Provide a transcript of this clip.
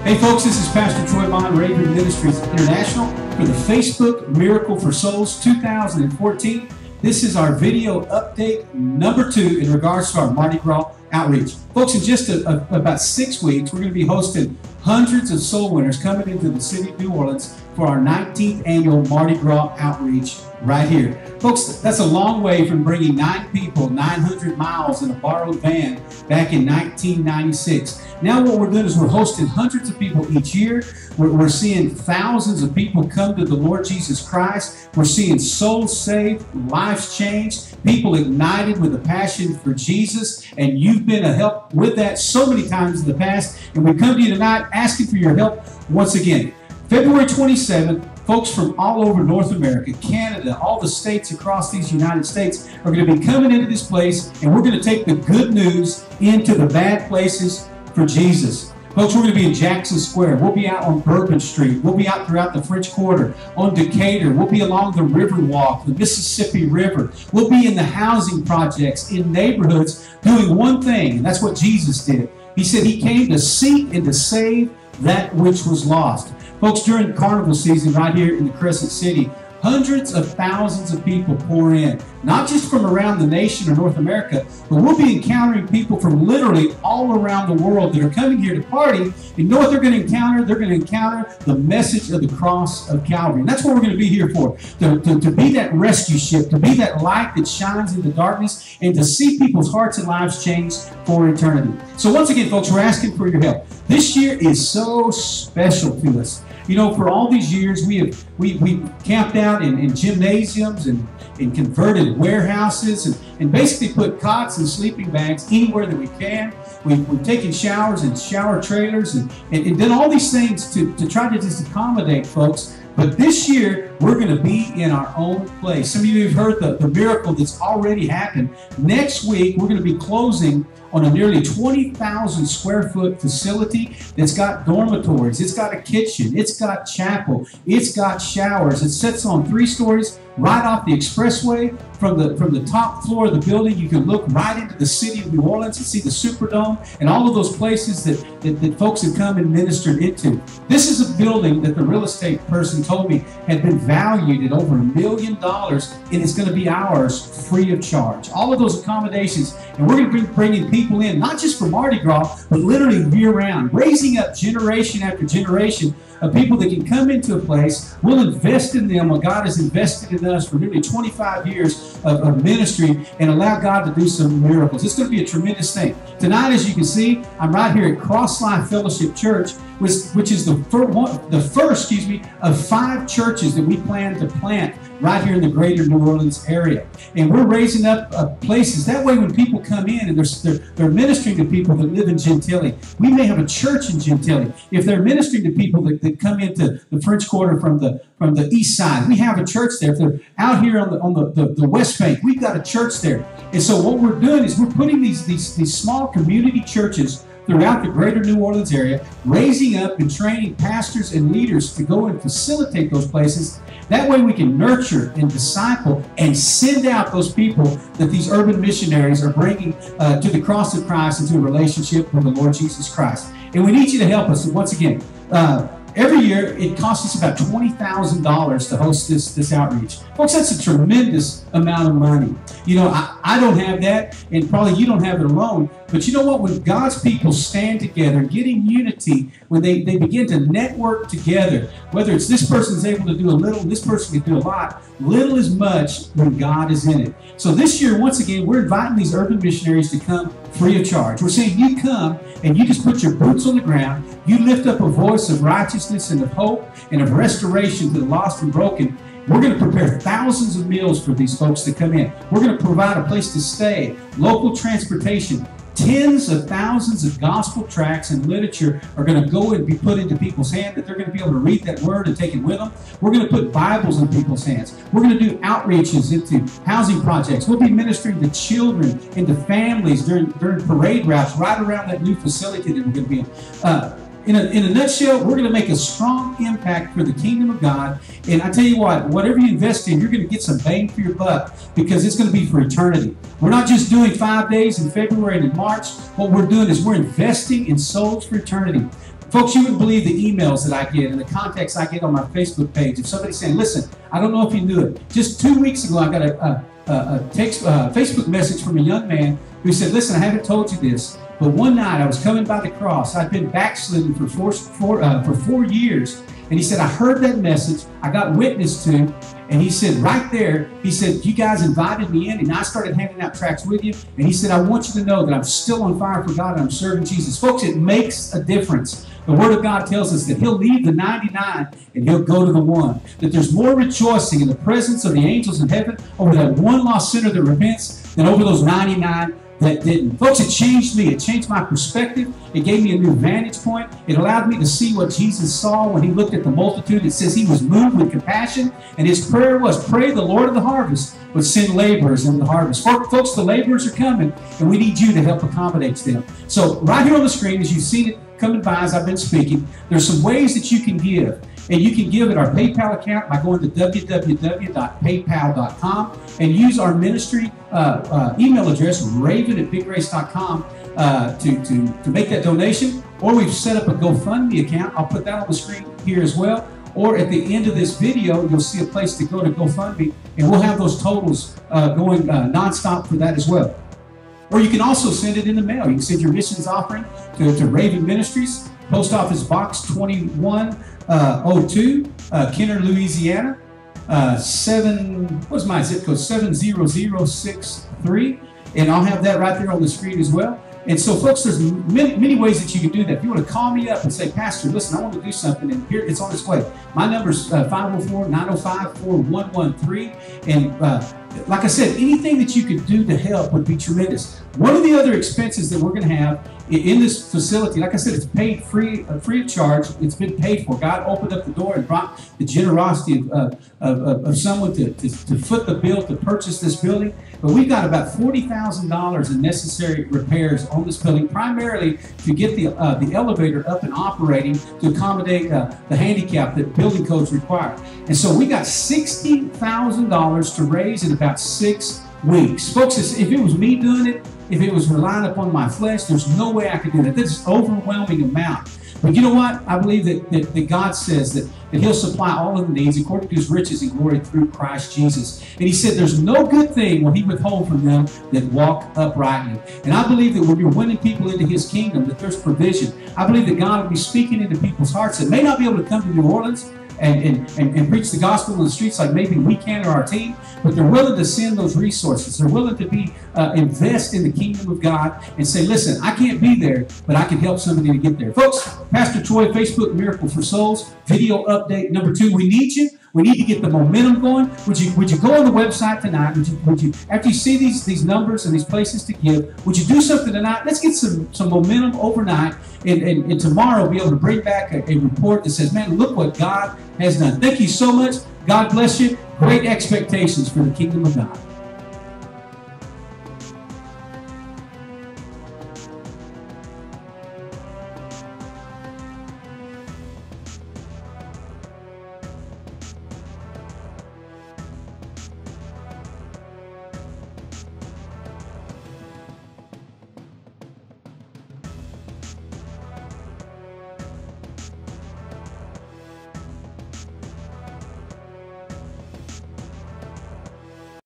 Hey folks, this is Pastor Troy Bond, Raven Ministries International for the Facebook Miracle for Souls 2014. This is our video update number 2 in regards to our Mardi Gras outreach. Folks, in just about 6 weeks, we're going to be hosting hundreds of soul winners coming into the city of New Orleans for our 19th annual Mardi Gras outreach right here. Folks, that's a long way from bringing 9 people 900 miles in a borrowed van back in 1996. Now what we're doing is we're hosting hundreds of people each year. We're seeing thousands of people come to the Lord Jesus Christ. We're seeing souls saved, lives changed, people ignited with a passion for Jesus, and you've been a help with that so many times in the past. And we come to you tonight asking for your help once again. February 27th, folks from all over North America, Canada, all the states across these United States are going to be coming into this place, and we're going to take the good news into the bad places for Jesus. Folks, we're going to be in Jackson Square. We'll be out on Bourbon Street. We'll be out throughout the French Quarter, on Decatur. We'll be along the Riverwalk, the Mississippi River. We'll be in the housing projects, in neighborhoods, doing one thing, and that's what Jesus did. He said he came to seek and to save that which was lost. Folks, during carnival season right here in the Crescent City, hundreds of thousands of people pour in, not just from around the nation or North America, but we'll be encountering people from literally all around the world that are coming here to party. And you know what they're going to encounter? They're going to encounter the message of the cross of Calvary. And that's what we're going to be here for, to be that rescue ship, to be that light that shines in the darkness, and to see people's hearts and lives changed for eternity. So once again, folks, we're asking for your help. This year is so special to us. You know, for all these years, we camped out in gymnasiums and converted warehouses and basically put cots and sleeping bags anywhere that we can. We've taken showers in shower trailers and done all these things to try to just accommodate folks. But this year, we're going to be in our own place. Some of you have heard the miracle that's already happened. Next week, we're going to be closing on a nearly 20,000 square foot facility that's got dormitories, it's got a kitchen, it's got chapel, it's got showers. It sits on 3 stories right off the expressway. From the top floor of the building, you can look right into the city of New Orleans and see the Superdome and all of those places that folks have come and ministered into. This is a building that the real estate person told me had been valued at over $1 million, and it's going to be ours free of charge. All of those accommodations, and we're going to be bringing people in, not just for Mardi Gras, but literally year-round, raising up generation after generation of people that can come into a place. We'll invest in them what God has invested in us for nearly 25 years of ministry, and allow God to do some miracles. It's going to be a tremendous thing. Tonight, as you can see, I'm right here at Cross Life Fellowship Church, which is the first of 5 churches that we plan to plant right here in the greater New Orleans area. And we're raising up places. That way when people come in and they're ministering to people that live in Gentilly, we may have a church in Gentilly. If they're ministering to people that come into the French Quarter from the east side, we have a church there. If they're out here on the West Bank, we've got a church there. And so what we're doing is we're putting these small community churches throughout the greater New Orleans area, raising up and training pastors and leaders to go and facilitate those places. That way we can nurture and disciple and send out those people that these urban missionaries are bringing to the cross of Christ into a relationship with the Lord Jesus Christ. And we need you to help us. And once again, every year it costs us about $20,000 to host this outreach. Folks, that's a tremendous amount of money. You know, I don't have that, and probably you don't have it alone. But you know what? When God's people stand together, get in unity, when they begin to network together, whether it's this person's able to do a little, this person can do a lot, little is much when God is in it. So this year, once again, we're inviting these urban missionaries to come free of charge. We're saying you come and you just put your boots on the ground, you lift up a voice of righteousness and of hope and of restoration to the lost and broken. We're going to prepare thousands of meals for these folks to come in. We're going to provide a place to stay, local transportation. Tens of thousands of gospel tracts and literature are going to go and be put into people's hands, that they're going to be able to read that word and take it with them. We're going to put Bibles in people's hands. We're going to do outreaches into housing projects. We'll be ministering to children and to families during parade routes right around that new facility that we're going to be in. In a nutshell, we're going to make a strong impact for the kingdom of God. And I tell you what, whatever you invest in, you're going to get some bang for your buck, because it's going to be for eternity. We're not just doing 5 days in February and in March. What we're doing is we're investing in souls for eternity. Folks, you wouldn't believe the emails that I get and the contacts I get on my Facebook page of somebody saying, listen, I don't know if you knew it. Just 2 weeks ago, I got a Facebook message from a young man who said, listen, I haven't told you this, but one night I was coming by the cross. I'd been backslidden for 4 years. And he said, I heard that message. I got witness to. And he said, right there, he said, you guys invited me in, and I started handing out tracts with you. And he said, I want you to know that I'm still on fire for God and I'm serving Jesus. Folks, it makes a difference. The Word of God tells us that He'll leave the 99 and He'll go to the one. That there's more rejoicing in the presence of the angels in heaven over that one lost sinner that repents than over those 99 that didn't. Folks, it changed me. It changed my perspective. It gave me a new vantage point. It allowed me to see what Jesus saw when He looked at the multitude. It says He was moved with compassion, and His prayer was, pray the Lord of the harvest would send laborers into the harvest. Folks, the laborers are coming, and we need you to help accommodate them. So right here on the screen, as you've seen it coming by as I've been speaking, there's some ways that you can give. And you can give at our PayPal account by going to www.paypal.com and use our ministry email address, raven@biggrace.com, to make that donation. Or we've set up a GoFundMe account. I'll put that on the screen here as well. Or at the end of this video, you'll see a place to go to GoFundMe, and we'll have those totals going nonstop for that as well. Or you can also send it in the mail. You can send your missions offering to Raven Ministries, Post Office Box 2102, Kenner, Louisiana. What's my zip code? 70063. And I'll have that right there on the screen as well. And so, folks, there's many ways that you can do that. If you want to call me up and say, Pastor, listen, I want to do something, and here it's on its way. My number is 504-905-4113. And like I said, anything that you could do to help would be tremendous. One of the other expenses that we're going to have in this facility, like I said, it's paid free of charge. It's been paid for. God opened up the door and brought the generosity of someone to foot the bill to purchase this building. But we've got about $40,000 in necessary repairs on this building, primarily to get the elevator up and operating to accommodate the handicap that building codes require. And so we got $60,000 to raise in about 6 weeks. Folks, if it was me doing it, if it was relying upon my flesh, there's no way I could do that. That's an overwhelming amount. But you know what? I believe that God says that He'll supply all of the needs according to His riches and glory through Christ Jesus. And He said there's no good thing will He withhold from them that walk uprightly. And I believe that when you're winning people into His kingdom, that there's provision. I believe that God will be speaking into people's hearts that may not be able to come to New Orleans and preach the gospel in the streets like maybe we can or our team, but they're willing to send those resources. They're willing to invest in the kingdom of God and say, listen, I can't be there, but I can help somebody to get there. Folks, Pastor Troy, Facebook Miracle for Souls, video update number 2. We need you. We need to get the momentum going. Would you go on the website tonight? Would you after you see these numbers and these places to give, would you do something tonight? Let's get some momentum overnight, and tomorrow be able to bring back a report that says, man, look what God has done. Thank you so much. God bless you. Great expectations for the kingdom of God.